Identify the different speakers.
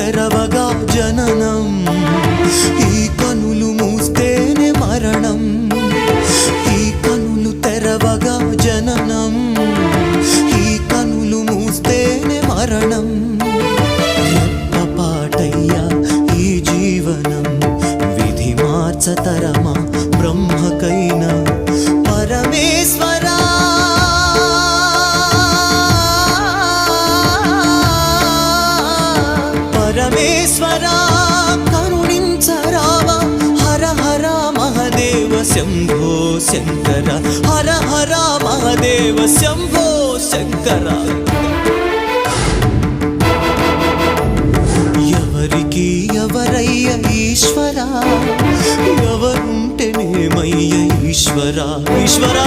Speaker 1: తెరవగా జననం, ఈ కనులు మూస్తేనే మరణం. ఈ కనులు తెరవగా జననం, ఈ కనులు మూస్తేనే మరణం. రెప్పపాటయ్యా ఈ జీవనం, విధి మార్చతరమా బ్రహ్మకైనా. పరమేశ్వరా పరమేశ్వరా కరుణించరావా. హర హర మహదేవ శంభో శంకర, హర హర మహదేవ శంభో శంకర. ఎవరికి ఎవరయ్య ఈశ్వరా, ఎవరుంటేనేమయ్య ఈశ్వరా. ఈశ్వరా